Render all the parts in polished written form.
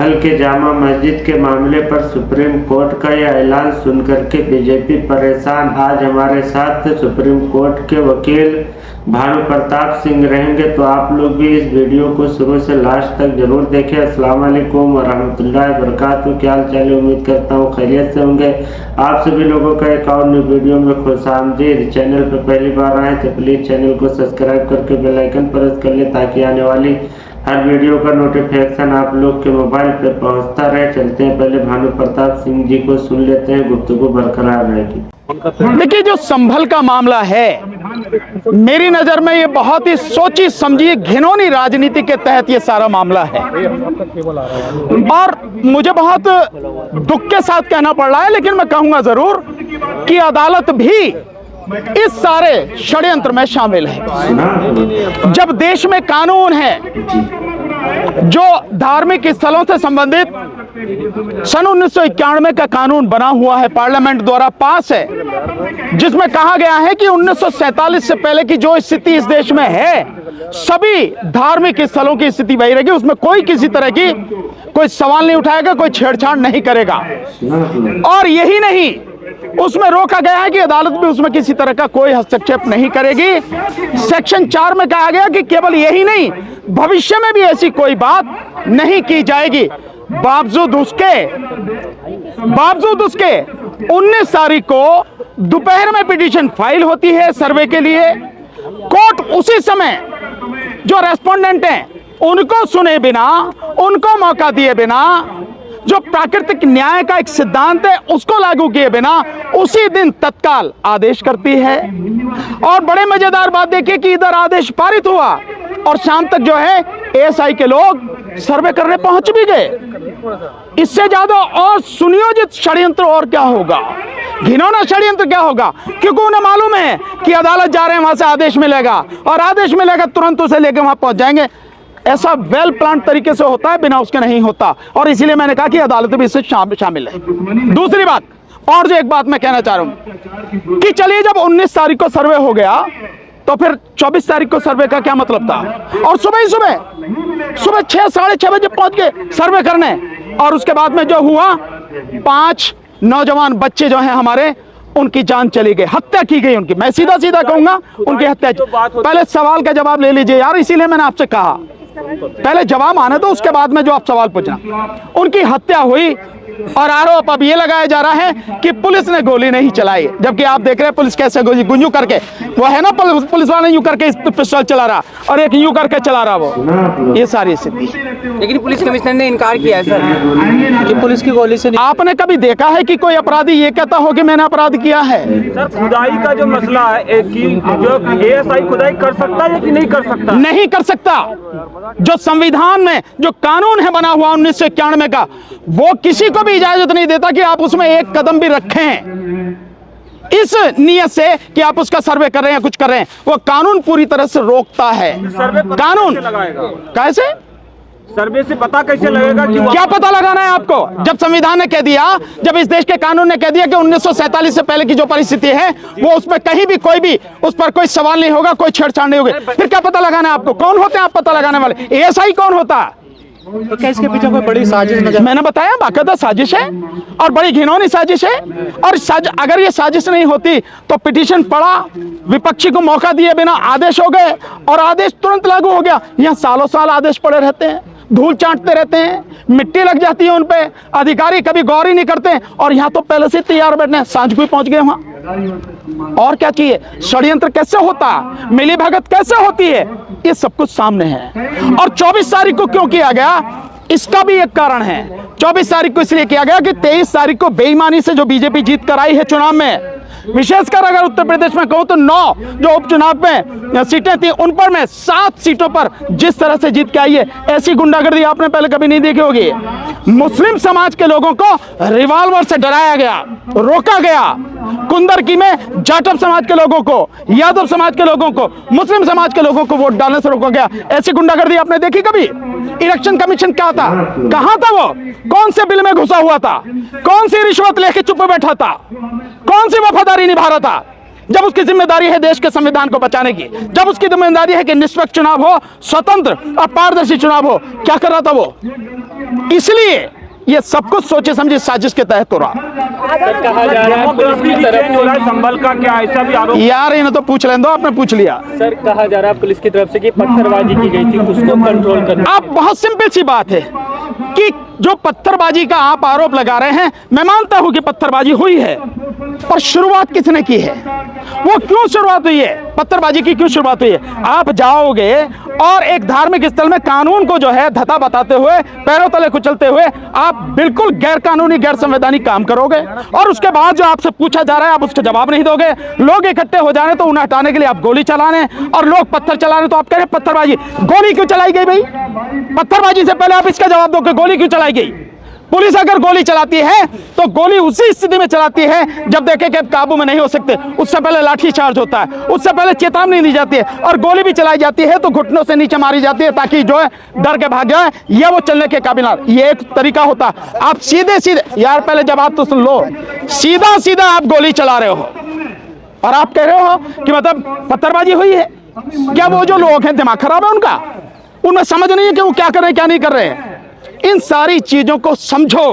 संभल के जामा मस्जिद के मामले पर सुप्रीम कोर्ट का यह ऐलान सुनकर के बीजेपी परेशान। आज हमारे साथ सुप्रीम कोर्ट के वकील भानु प्रताप सिंह रहेंगे, तो आप लोग भी इस वीडियो को शुरू से लास्ट तक जरूर देखें। अस्सलाम वालेकुम वरहमतुल्लाहि वबरकातुहू। क्या हाल चाल है? उम्मीद करता हूँ खैरियत से होंगे। आप सभी लोगों का एक और न्यू वीडियो में खुशामदीद। चैनल पर पहली बार आए तो प्लीज़ चैनल को सब्सक्राइब करके बेल आइकन प्रेस कर ले, ताकि आने वाली हर वीडियो का नोटिफिकेशन आप लोग के मोबाइल पर पहुंचता रहे। चलते हैं, पहले भानु प्रताप सिंह जी को सुन लेते हैं, गुफ्तगू बरकरार रहेगी। देखिए, जो संभल का मामला है, मेरी नजर में ये बहुत ही सोची समझी घिनौनी राजनीति के तहत ये सारा मामला है, और मुझे बहुत दुख के साथ कहना पड़ रहा है, लेकिन मैं कहूंगा जरूर कि अदालत भी इस सारे षड्यंत्र में शामिल है। जब देश में कानून है, जो धार्मिक स्थलों से संबंधित सन 1991 का कानून बना हुआ है, पार्लियामेंट द्वारा पास है, जिसमें कहा गया है कि 1947 से पहले की जो स्थिति इस देश में है, सभी धार्मिक स्थलों की स्थिति वही रहेगी, उसमें कोई किसी तरह की कोई सवाल नहीं उठाएगा, कोई छेड़छाड़ नहीं करेगा। और यही नहीं, उसमें रोका गया है कि अदालत भी उसमें किसी तरह का कोई हस्तक्षेप नहीं करेगी। सेक्शन 4 में कहा गया कि केवल यही नहीं, भविष्य में भी ऐसी कोई बात नहीं की जाएगी। बावजूद उसके 19 तारीख को दोपहर में पिटीशन फाइल होती है सर्वे के लिए। कोर्ट उसी समय जो रेस्पोंडेंट हैं उनको सुने बिना, उनको मौका दिए बिना, जो प्राकृतिक न्याय का एक सिद्धांत है उसको लागू किए बिना, उसी दिन तत्काल आदेश करती है। और बड़े मजेदार बात देखिए कि इधर आदेश पारित हुआ और शाम तक जो है एएसआई के लोग सर्वे करने पहुंच भी गए। इससे ज्यादा और सुनियोजित षड्यंत्र और क्या होगा, घिनौना षड्यंत्र क्या होगा, क्योंकि उन्हें मालूम है कि अदालत जा रहे हैं, वहां से आदेश मिलेगा, और आदेश मिलेगा तुरंत उसे लेकर वहां पहुंच जाएंगे। ऐसा वेल प्लान तरीके से होता है, बिना उसके नहीं होता, और इसीलिए मैंने कहा कि अदालत भी इससे शामिल है। दूसरी बात, और जो एक बात मैं कहना चाह रहा हूं कि चलिए, जब 19 तारीख को सर्वे हो गया तो फिर 24 तारीख को सर्वे का क्या मतलब था? और सुबह 6 साढ़े 6 बजे पहुंच गए सर्वे करने, और उसके बाद में जो हुआ, 5 नौजवान बच्चे जो हैं हमारे, उनकी जान चली गई, हत्या की गई उनकी। मैं सीधा कहूंगा, उनकी हत्या। पहले सवाल का जवाब ले लीजिए यार, इसीलिए मैंने आपसे कहा पहले जवाब आने दो, उसके बाद में जो आप सवाल पूछना। उनकी हत्या हुई, और आरोप अब ये लगाया जा रहा है कि पुलिस ने गोली नहीं चलाई, जबकि आप देख रहे हैं पुलिस कैसे गुंजू करके, वो है ना पुलिस वाला यूं करके पिस्टल चला रहा, और एक यूं करके चला रहा, वो ये सारी स्थिति। लेकिन पुलिस कमिश्नर ने इनकार किया है सर कि पुलिस की गोली से। आपने कभी देखा है कि कोई अपराधी ये कहता हो कि मैंने अपराध किया है? सर, खुदाई का जो मसला है कि जो एएसआई खुदाई कर सकता है कि नहीं कर सकता? नहीं कर सकता। जो संविधान में जो कानून है बना हुआ 1991 का, वो किसी को भी इजाजत नहीं देता कि आप उसमें एक कदम भी रखें इस नियत से कि आप उसका सर्वे कर रहे हैं या कुछ कर रहे हैं। वो कानून पूरी तरह से रोकता है। कानून कैसे सर्वे से पता कैसे लगेगा कि क्या पता लगाना है आपको? जब संविधान ने कह दिया, जब इस देश के कानून ने कह दिया कि 1947 से पहले की जो परिस्थिति है, वो उसमें कहीं भी कोई भी उस पर कोई सवाल नहीं होगा, कोई छेड़छाड़ नहीं होगी, फिर क्या पता लगाना है आपको? कौन होते हैं आप पता लगाने वाले? एएसआई कौन होता है? तो क्या इसके पीछे कोई बड़ी साजिश नजर? मैंने बताया, बाकायदा साजिश है, और बड़ी घिनौनी साजिश है। और अगर ये साजिश नहीं होती तो पिटीशन पड़ा, विपक्षी को मौका दिए बिना आदेश हो गए, और आदेश तुरंत लागू हो गया। यहाँ सालों साल आदेश पड़े रहते हैं, धूल चाटते रहते हैं, मिट्टी लग जाती है उन पे, अधिकारी कभी गौर ही नहीं करते, और यहाँ तो पहले से तैयार बैठने, सांझ को ही पहुंच गए वहां। और क्या चाहिए? षड्यंत्र कैसे होता, मिली भगत कैसे होती है, ये सब कुछ सामने है। और 24 तारीख को क्यों किया गया, इसका भी एक कारण है। 24 तारीख को इसलिए किया गया कि 23 तारीख को बेईमानी से जो बीजेपी जीत कर आई है चुनाव में, विशेषकर अगर उत्तर प्रदेश में कहूं तो 9 जो उपचुनाव में सीटें थी, उन पर में 7 सीटों पर जिस तरह से जीत के आई है, ऐसी गुंडागर्दी आपने पहले कभी नहीं देखी होगी। मुस्लिम समाज के लोगों को रिवॉल्वर से डराया गया, रोका गया। कुंदरकी में जाटव समाज के लोगों को, यादव समाज के लोगों को, मुस्लिम समाज के लोगों को वोट डालने से रोका गया। ऐसी गुंडागर्दी आपने देखी कभी? इलेक्शन कमीशन क्या था, कहां था वो? कौन से बिल में घुसा हुआ था? कौन सी रिश्वत लेके चुप बैठा था? कौन सी वफादारी निभा रहा था? जब उसकी जिम्मेदारी है देश के संविधान को बचाने की, जब उसकी जिम्मेदारी है कि निष्पक्ष चुनाव हो, स्वतंत्र और पारदर्शी चुनाव हो, क्या कर रहा था वो? इसलिए ये सब कुछ सोचे समझे साजिश के तहत हो रहा। कहा जा रहा है पुलिस की तरफ से संभल का क्या ऐसा भी आरोप? यार इन्हें तो पूछ लें दो, आपने पूछ लिया। सर कहा जा रहा है पुलिस की तरफ से कि पत्थरबाजी की गई थी, उसको कंट्रोल करना। आप बहुत सिंपल सी बात है कि जो पत्थरबाजी का आप आरोप लगा रहे हैं, मैं मानता हूं कि पत्थरबाजी हुई है, और शुरुआत किसने की है? वो क्यों शुरुआत हुई है? पत्थरबाजी की क्यों शुरुआत हुई है? आप जाओगे और एक धार्मिक स्थल में कानून को जो है धता बताते हुए, पैरों तले कुचलते हुए आप बिल्कुल गैर कानूनी, गैर संवैधानिक काम करोगे, और उसके बाद जो आपसे पूछा जा रहा है आप उसका जवाब नहीं दोगे। लोग इकट्ठे हो जाने तो उन्हें हटाने के लिए आप गोली चलाने, और लोग पत्थर चलाने तो आप कह रहे पत्थरबाजी। गोली क्यों चलाई गई भाई? पत्थरबाजी से पहले आप इसका जवाब दो कि गोली क्यों चलाई गई। पुलिस अगर गोली चलाती है तो गोली उसी स्थिति में चलाती है जब देखे कि अब काबू में नहीं हो सकते, उससे पहले लाठी चार्ज होता है, उससे पहले चेतावनी दी जाती है, और गोली भी चलाई जाती है तो घुटनों से नीचे मारी जाती है ताकि जो है डर के भाग जाए या वो चलने के काबिल ना। ये एक तरीका होता है। आप सीधे सीधे, यार पहले जवाब तो सुन लो, सीधा सीधा आप गोली चला रहे हो और आप कह रहे हो कि मतलब पत्थरबाजी हुई है। क्या वो जो लोग हैं दिमाग खराब है उनका? उनमें समझ नहीं है कि वो क्या कर रहे हैं क्या नहीं कर रहे हैं। इन सारी चीजों को समझो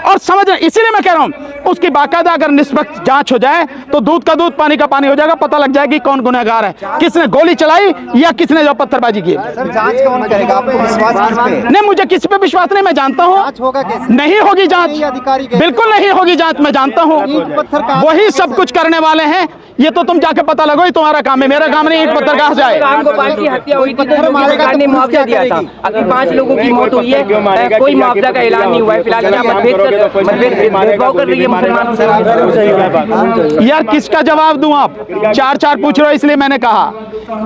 और समझ, इसीलिए मैं कह रहा हूं उसकी बाकायदा अगर निष्पक्ष जांच हो जाए तो दूध का दूध पानी का पानी हो जाएगा, पता लग जाएगी कौन गुनहगार है, किसने गोली चलाई या किसने जो पत्थरबाजी की। सर जांच कौन करेगा? आपको विश्वास किस पे? नहीं, मुझे किसी पे विश्वास नहीं, मैं जानता हूँ होगा कैसे? नहीं होगी जांच, अधिकारी बिल्कुल नहीं होगी जांच, मैं जानता हूँ। वही सब कुछ करने वाले हैं, ये तो तुम जाके पता लगो, ये तुम्हारा काम है, मेरा काम नहीं। ईंट पत्थर कहाँ जाए? रामगोपाल की हत्या हुई थी तो योगी सरकार ने मुआवजा दिया था, अभी 5 लोगों की मौत हुई है, कोई मुआवजा का ऐलान नहीं हुआ है। फिलहाल क्या भेदभाव कर रही है मुसलमानों से? यार किसका जवाब दूं? आप चार चार पूछ रहे हो, इसलिए मैंने कहा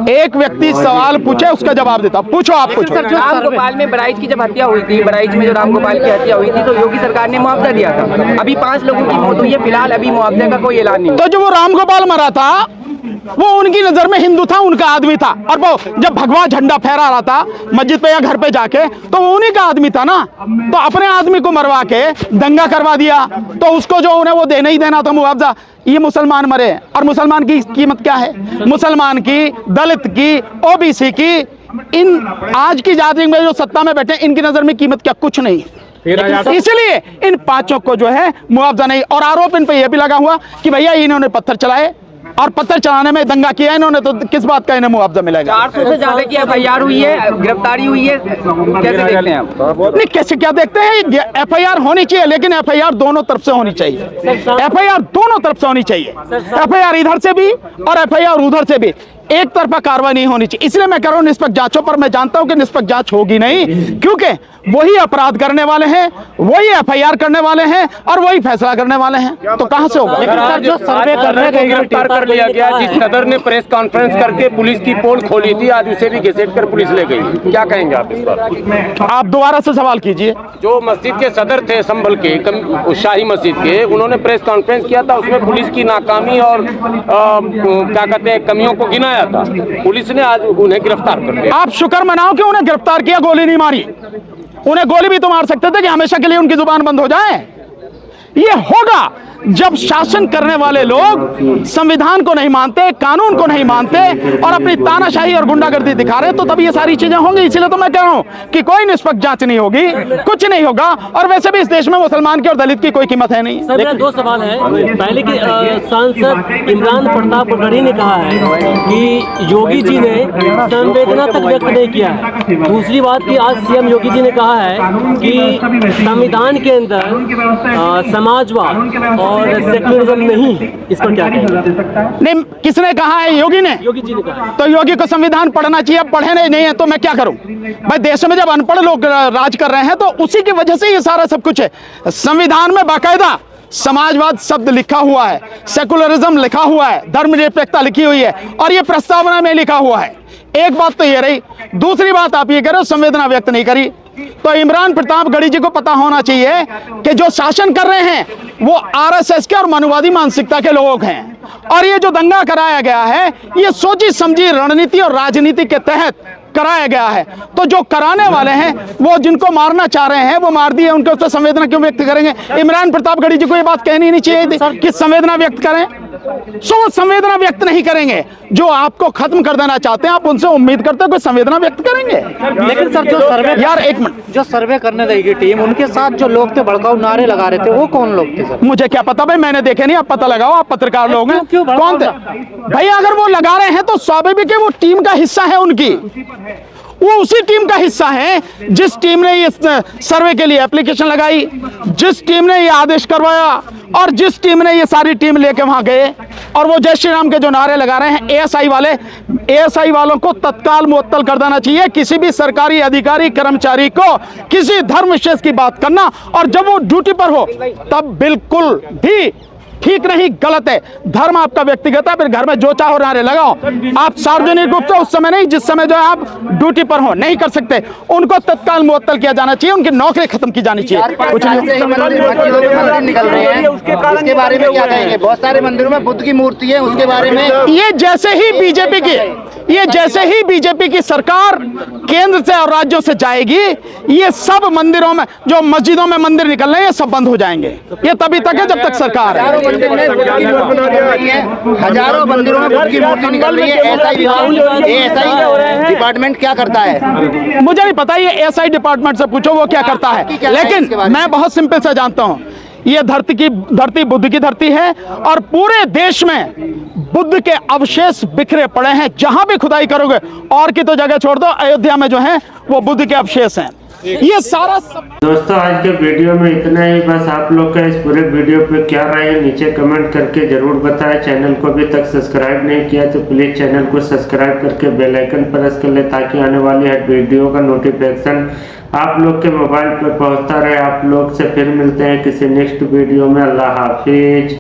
एक व्यक्ति सवाल पूछे उसका जवाब देता। पूछो, आप पूछो। रामगोपाल में बराइच की जब हत्या हुई थी, बराइच में जो रामगोपाल की हत्या हुई थी तो योगी सरकार ने मुआवजा दिया था, अभी 5 लोगों की मौत हुई है, फिलहाल अभी मुआवजे का कोई ऐलान नहीं। तो जो वो रामगोपाल मरा था वो उनकी नजर में हिंदू था, उनका आदमी था, और वो जब भगवा झंडा फहरा रहा था मस्जिद पे या घर पे जाके तो वो उन्हीं का आदमी था ना। तो अपने आदमी को मरवा के दंगा करवा दिया तो उसको जो उन्हें वो देना ही देना था मुआवजा। ये मुसलमान मरे, और मुसलमान की कीमत क्या है? मुसलमान की, दलित की, ओबीसी की, इन आज की जाति में जो सत्ता में बैठे इनकी नजर में कीमत क्या? कुछ नहीं। इसलिए इन 5 को जो है मुआवजा नहीं। और आरोप इन पे यह भी लगा हुआ कि भैया इन्होंने पत्थर चलाए और पत्थर चलाने में दंगा किया इन्होंने, तो किस बात का इन्हें मुआवजा मिलेगा? 400 से ज्यादा की FIR हुई है, गिरफ्तारी हुई है, कैसे देखते हैं आप? नहीं, कैसे क्या देखते हैं? FIR होनी चाहिए, लेकिन FIR दोनों तरफ से होनी चाहिए। FIR दोनों तरफ से होनी चाहिए, FIR इधर से भी और FIR उधर से भी। एक तरफा कार्रवाई नहीं होनी चाहिए। इसलिए मैं कह रहा हूं निष्पक्ष जांचों पर। मैं जानता हूं कि निष्पक्ष जांच होगी नहीं, क्योंकि वही अपराध करने वाले हैं, वही FIR करने वाले हैं और वही फैसला करने वाले हैं, तो कहां से होगा? जो सर्वे गिरफ्तार कर लिया गया, जिस सदर ने प्रेस कॉन्फ्रेंस करके पुलिस की पोल खोली थी, आज उसे भी घसीट कर पुलिस ले गई। क्या कहेंगे आप इस पर? आप दोबारा से सवाल कीजिए। जो मस्जिद के सदर थे संभल के, शाही मस्जिद के, उन्होंने प्रेस कॉन्फ्रेंस किया था, उसमें पुलिस की नाकामी और क्या कहते हैं कमियों को गिनाया था। पुलिस ने आज उन्हें गिरफ्तार कर लिया। आप शुक्र मनाओ कि उन्हें गिरफ्तार किया, गोली नहीं मारी। उन्हें गोली भी तो मार सकते थे कि हमेशा के लिए उनकी जुबान बंद हो जाए। ये होगा जब शासन करने वाले लोग संविधान को नहीं मानते, कानून को नहीं मानते और अपनी तानाशाही और गुंडागर्दी दिखा रहे, तो तब ये सारी चीजें होंगी। इसीलिए तो मैं कह रहा हूं कि कोई निष्पक्ष जांच नहीं होगी, कुछ नहीं होगा। और वैसे भी इस देश में मुसलमान की और दलित की कोई कीमत है नहीं। सर मेरा 2 सवाल है। पहले की सांसद इमरान प्रताप गढ़ी ने कहा है कि योगी जी ने संवेदना तक व्यक्त नहीं किया है। दूसरी बात की आज CM योगी जी ने कहा है कि संविधान के अंदर समाजवाद और सेक्युलरिज्म नहीं है। इस पर क्या कहेंगे? नहीं, किसने कहा है? योगी ने। योगी जी ने कहा। तो योगी को संविधान पढ़ना चाहिए, अब पढ़े नहीं है तो मैं क्या करूं भाई? देश में जब अनपढ़ लोग राज कर रहे हैं तो उसी की वजह से ये सारा सब कुछ है। संविधान में बाकायदा समाजवाद शब्द लिखा हुआ है, सेकुलरिज्म लिखा हुआ है, धर्मनिरपेक्षता लिखी हुई है, और ये प्रस्तावना में लिखा हुआ है। एक बात तो ये रही। दूसरी बात आप ये कह रहे हो संवेदना व्यक्त नहीं करी, तो इमरान प्रताप गढ़ी जी को पता होना चाहिए कि जो शासन कर रहे हैं वो RSS के और मनुवादी मानसिकता के लोग हैं, और ये जो दंगा कराया गया है ये सोची समझी रणनीति और राजनीति के तहत कराया गया है। तो जो कराने वाले हैं वो जिनको मारना चाह रहे हैं वो मार दिए, उनके उस पर संवेदना क्यों व्यक्त करेंगे? इमरान प्रताप गढ़ी जी को ये बात कहनी नहीं चाहिए कि संवेदना व्यक्त करें। सो वो संवेदना व्यक्त नहीं करेंगे। जो आपको खत्म कर देना चाहते हैं, आप उनसे उम्मीद करते हैं कोई संवेदना व्यक्त करेंगे? लेकिन सर जो सर्वे यार एक मिनट, जो सर्वे करने लगी टीम, उनके साथ जो लोग थे भड़काऊ नारे लगा रहे थे, वो कौन लोग थे सर? मुझे क्या पता भाई, मैंने देखे नहीं, आप पता लगाओ, आप पत्रकार लोग हैं। क्यों कौन थे भाई? अगर वो लगा रहे हैं तो स्वाभाविक है वो टीम का हिस्सा है उनकी, वो उसी टीम का हिस्सा है जिस टीम ने ये सर्वे के लिए एप्लीकेशन लगाई, जिस टीम ने ये आदेश करवाया और जिस टीम ने ये सारी टीम लेके वहां गए। और वो जय श्री राम के जो नारे लगा रहे हैं, एएसआई वालों को तत्काल मुअत्तल कर देना चाहिए। किसी भी सरकारी अधिकारी कर्मचारी को किसी धर्म विशेष की बात करना और जब वो ड्यूटी पर हो तब बिल्कुल भी ठीक नहीं, गलत है। धर्म आपका व्यक्तिगत है, फिर घर में जो चाहो नारे लगाओ। आप सार्वजनिक रूप से उस समय नहीं, जिस समय जो है आप ड्यूटी पर हो, नहीं कर सकते। उनको तत्काल मुअत्तल किया जाना चाहिए, उनकी नौकरी खत्म की जानी चाहिए। कुछ नहीं। मंदिर निकल रहे हैं, उसके बारे में क्या कहेंगे? बहुत सारे मंदिरों में बुद्ध की मूर्ति है, उसके बारे में ये जैसे ही बीजेपी की सरकार केंद्र से और राज्यों से जाएगी, ये सब मंदिरों में, जो मस्जिदों में मंदिर निकल रहे हैं, ये सब बंद हो जाएंगे। ये तभी तक है जब तक सरकार है। हजारों मंदिरों में बुद्ध की मूर्ति निकल रही है। एएसआई डिपार्टमेंट क्या करता है? मुझे नहीं पता, ये एएसआई डिपार्टमेंट से पूछो वो क्या करता है। लेकिन मैं बहुत सिंपल से जानता हूं, ये धरती बुद्ध की धरती है और पूरे देश में बुद्ध के अवशेष बिखरे पड़े हैं। जहां भी खुदाई करोगे, और की तो जगह छोड़ दो, अयोध्या में जो है वो बुद्ध के अवशेष हैं। ये सारा दोस्तों आज के वीडियो में इतना ही। बस आप लोग का इस पूरे वीडियो पे क्या राय है नीचे कमेंट करके जरूर बताएं। चैनल को अभी तक सब्सक्राइब नहीं किया तो प्लीज चैनल को सब्सक्राइब करके बेल आइकन प्रेस कर ले, ताकि आने वाली हर वीडियो का नोटिफिकेशन आप लोग के मोबाइल पे पहुंचता रहे। आप लोग से फिर मिलते हैं किसी नेक्स्ट वीडियो में। अल्लाह हाफिज।